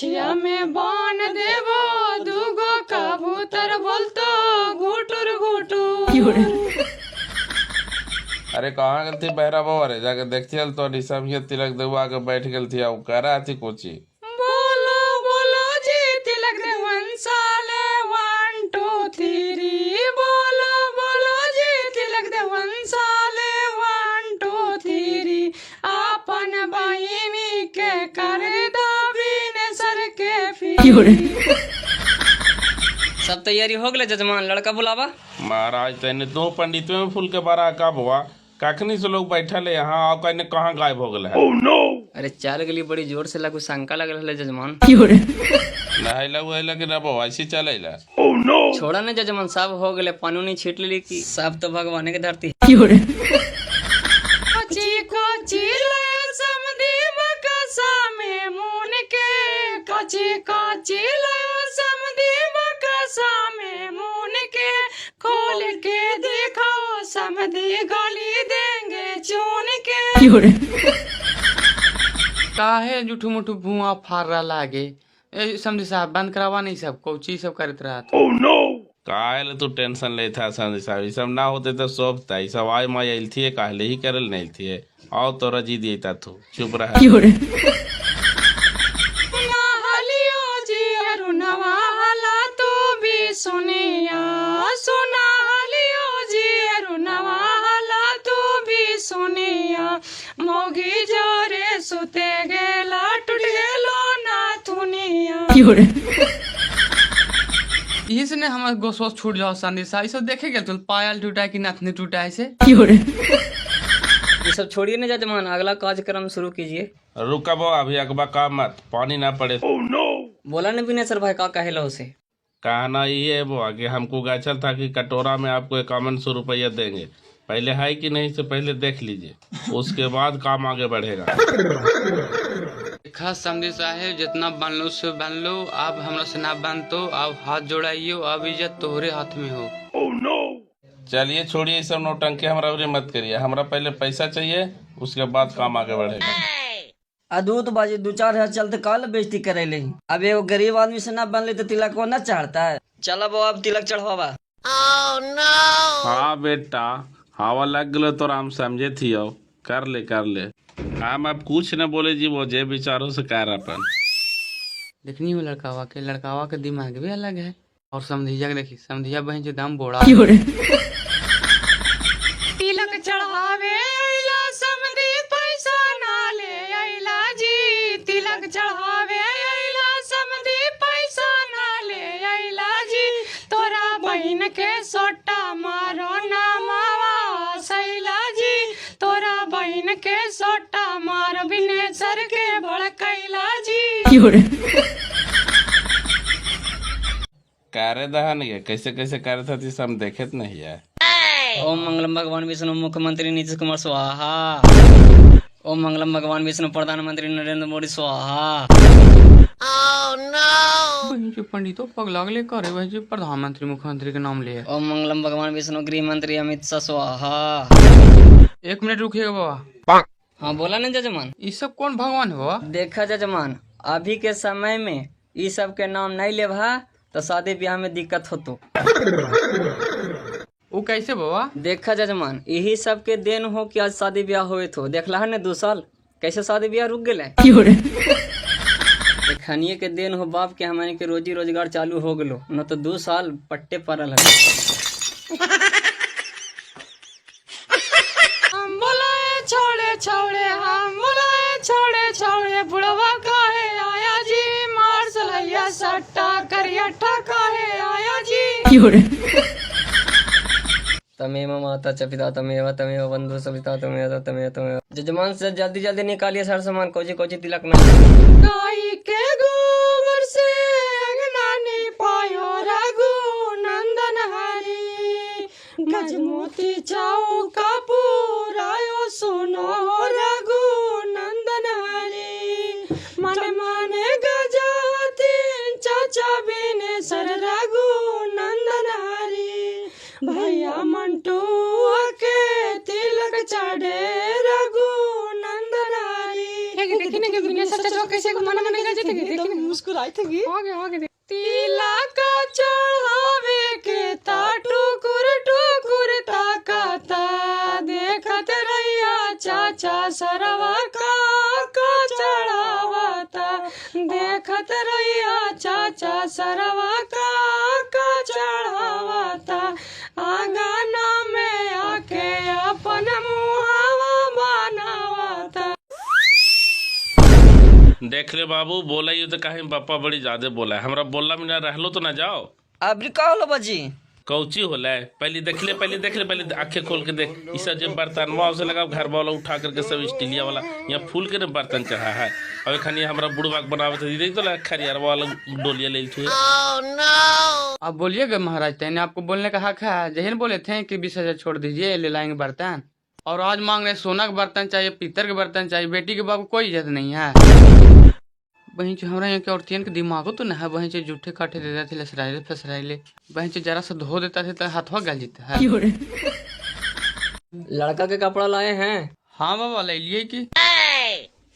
गछिया में बान देवो दूगो कबूतर बोलतो घुटुर घुटुर। अरे कहाँ गल थी बहरा बो? अरे जाके देखती हल तो सब ये तिलक देवा के बैठ गल थी अब कह रहा थी कुछ ही। बोलो बोलो जी तिलक देवन साले 1 2 3 बोलो बोलो जी तिलक देवन साले 1 2 3 अपन बहिनी के कर दाबीन सर के फिर। सब तैयारी हो गए जजमान, लड़का बुलावा। महाराज तेने दो पंडितों में फूल के बारा कब हुआ? कखनी से लोग बैठल है यहाँ आओ कहने कहाँ गायब हो गए है? अरे चाल गली बड़ी जोर से लागू शंका लगल है जजमान। नहाइला उहाइला कि ना बो ऐसी चलेला? छोड़ा ने जजमान, सब हो गए, पानी नहीं छीट ली की सब तो भगवान के धरती। कोची कोची ले समधी बकसा में मुन के, कोची कोची ले समधी बकसा में मुन के, खोल के देखो समधी गली देंगे चुन के। काहे जुठू मुठू भुआ फार रहा लागे? समझी साहब बंद करावा नहीं सब कोची सब करत रहा था। काहे तू टेंशन ले था संजय साहब? ये सब ना होते तो सब था, ये सब आय माय आइल थी काहे ही करल नहीं थी आओ तो रजी दिए था तू चुप रहा। हलियो जी अरुणवा हला तू भी सुनिया, सुना हलियो जी अरुणवा हला तू भी सुनिया, मोगी जोरे सुते गेला टूट गेलो ना थुनिया। यही से ने हमारे गोसोस छूट जाओ संदी साहब, सब देखे गए तो पायल टूटा है कि नाथनी टूटा है से। ये सब छोड़िए ना जजमान, अगला कार्यक्रम शुरू कीजिए। रुका बो अभी अकबा का मत पानी ना पड़े। बोला नहीं विनेश्वर भाई का कहे लो उसे? कहना ये है वो आगे हमको गाचल था कि कटोरा में आपको 5100 रुपया देंगे, पहले है कि नहीं से पहले देख लीजिए, उसके बाद काम आगे बढ़ेगा। खास समझी साहेब जितना बन लो से बन लो, आप हमरा से ना बन तो आप हाथ जोड़ाइयो, अब इज्जत तोहरे हाथ में हो। चलिए छोड़िए ये सब नौटंकी हमरा उरे मत करिए, हमरा पहले पैसा चाहिए उसके बाद काम आगे बढ़ेगा। अदूत बाजी 2-4 हजार चलते काल बेइज्जती करे ले। अब एगो गरीब आदमी से ना बनले तो तिलक को ना चढ़ता है। चला वो अब तिलक चढ़वावा। हाँ बेटा हवा लग गलो तो हम समझे थी हो, कर ले हम अब कुछ न बोले जी, वो जे विचारों से कह रहा अपन। देखनी हो लड़कावा के दिमाग भी अलग है। और समधिया के देखी, समधिया बहन जो दाम बोड़ा। तिलक चढ़ावे अइला समधी पैसा ना ले अइला जी, तिलक चढ़ावे अइला समधी पैसा ना ले अइला जी, तोरा बहन के सोटा मारो ना मावा सैला जी, तोरा बहन के सोटा मार विनेश्वर के भड़कैला जी। कार्य दहन ये कैसे कैसे कार्य था थी सब देखे तो नहीं है। ओम मंगलम भगवान विष्णु मुख्यमंत्री नीतीश कुमार स्वाहा। ओम मंगलम भगवान विष्णु प्रधानमंत्री नरेंद्र मोदी स्वाहा। पंडितों पगला गले करे वही प्रधानमंत्री मुख्यमंत्री के नाम लिए। ओम मंगलम भगवान विष्णु गृह मंत्री अमित शाह स्वाहा। 1 मिनट रुकिएगा बाबा। हाँ बोला ना जजमान। ये सब कौन भगवान है बाबा? देखा जजमान, अभी के समय में ये सब के नाम नहीं लेवा तो शादी ब्याह में दिक्कत हो तो। वो कैसे बाबा? देखा जजमान, यही सब के देन हो कि आज शादी ब्याह हुए तो देखला है ने 2 साल कैसे शादी ब्याह रुक गए। खनिए के देन हो बाप के हमारे के रोजी रोजगार चालू हो गलो, न तो 2 साल पट्टे पड़ल है। हम बोलाए छोड़े छोड़े, हम बोलाए छोड़े छोड़े, बुढ़वा काहे आया जी, मार सलैया सट्टा करिया काहे आया जी। तमेव माता च पिता तमेव तमेव बंधु सविता तमेव तमेव तमेव। जजमान से जल्दी जल्दी निकालिए सर सामान, कोची तिलक ना। गाय के गोबर से अंगना ने पायो रघु नंदन हरी, गजमोती चौका पुरायो सुनो रघु नंदन हरी, मन मन गजाती चाचा बिने सर रघु नंदन हरी, भैया मंटू के तिलक चढ़े रघु नंदन हरी। मुस्कुराई थे आगे तिलक चढ़ावे के ता टुकुर टुकुर ताकता देखत रहिया चाचा सरवा का चढ़ावता देखत रहिया चाचा सरवा का चढ़ावता आंगना में आके अपन मुहावा बनावता। देख ले बाबू, बोला ये तो कहीं पापा बड़ी ज्यादा बोला है, हमरा बोलला में ना रहलो तो ना जाओ। अभी का होलो बाजी? कौची होला है? पहले देख ले पहले आंखें खोल के देख। इस जब बर्तन से लगा घर वाला उठा करके सब स्टीलिया वाला यहाँ फूल के न बर्तन चढ़ा है और खानी हमरा बुढ़वा बनावे तो देख तो खरियार वाला डोलिया ले थे। आप बोलिएगा महाराज, तेने आपको बोलने का हक है। जहन बोले थे कि 20,000 छोड़ दीजिए, ले लाएंगे बर्तन, और आज मांग रहे सोना का बर्तन चाहिए, पीतल के बर्तन चाहिए। बेटी के बाबू कोई इज्जत नहीं है। वहीं जो हमारा यहाँ के औरतियन के दिमागो तो ना है, वहीं जो जूठे काटे देता थे लसराइले फसराइले, वहीं जो जरा सा धो देता थे तो हाथवा गल जीता है। लड़का के कपड़ा लाए हैं? हाँ बाबा ले लिए की।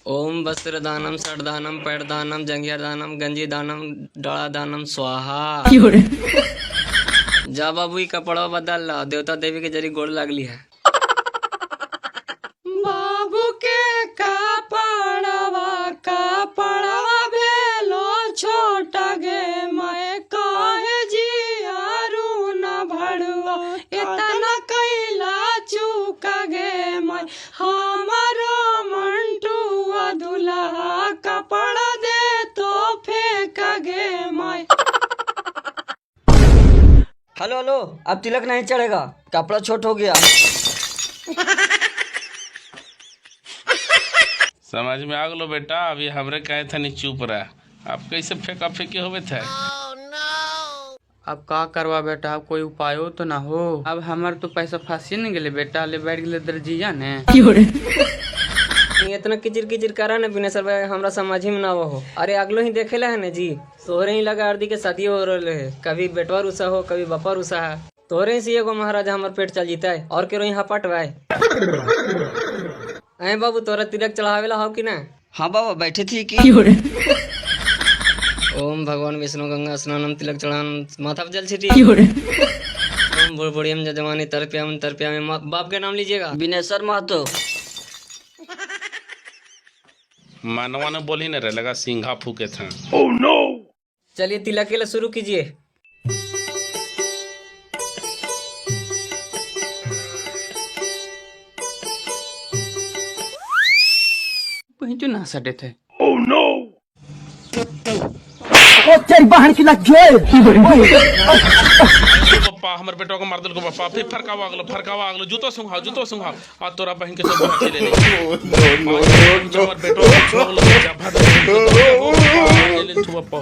ओम वस्त्र दानम सर दानम पैर दानम जंगिया दानम गंजी दानम डड़ा दानम स्वाहा। जा बाबू ये कपड़ा बदल ला, देवता देवी के जरी गोड़ लागली है। बाबू के कपड़ा भेलो छोटा गे मैं काहे जियारू न भड़ुआ इतना कैला चूका गे मैं हमारो मंटुआ दुल्हा कपड़ा दे तो फेंक गे मैं। हेलो हेलो, अब तिलक नहीं चढ़ेगा, कपड़ा छोट हो गया। समझ में आ गलो बेटा, अभी हमरे कहे थे नहीं चुप रहा, आप कैसे फेंका फेंके होवे थे। अब का करवा बेटा, अब कोई उपाय हो तो ना हो। अब हमारे तो पैसा फांसी नहीं गले बेटा, ले बैठ गए दर्जिया ने। इतना किचिर किचिर करा न बिना सर हमरा समझ ही में ना हो। अरे अगलो ही देखेला है ना जी, तोहरे ही लगा आरती के शादी हो रहे है, कभी बेटवा रुसा हो कभी बापा रुसा है, तोहरे से एगो महाराजा हमार पेट चल जीता है और के रोही हपट भाई। अरे बाबू तोरा तिलक चढ़ावेला हो कि ना? हाँ बाबा बैठे थी कि ओम भगवान विष्णु गंगा स्नानम तिलक चढ़ान माथा पर जल छिटी। ओम बुढ़ियम जजमानी तरपिया में बाप के नाम लीजिएगा। विनेश्वर महतो। मानवा ने बोली न रहे लगा सिंघा फूके थे। चलिए तिलक के लिए शुरू कीजिए। वहीं जो ना सटे थे। पप्पा हमर बेटा को मार दिल को पप्पा, फिर फरकावा आगलो जूतो सुंघाओ आ तोरा बहन के सब चले नहीं। हमर बेटा को छोड़ लो जा भाग ले तू पप्पा।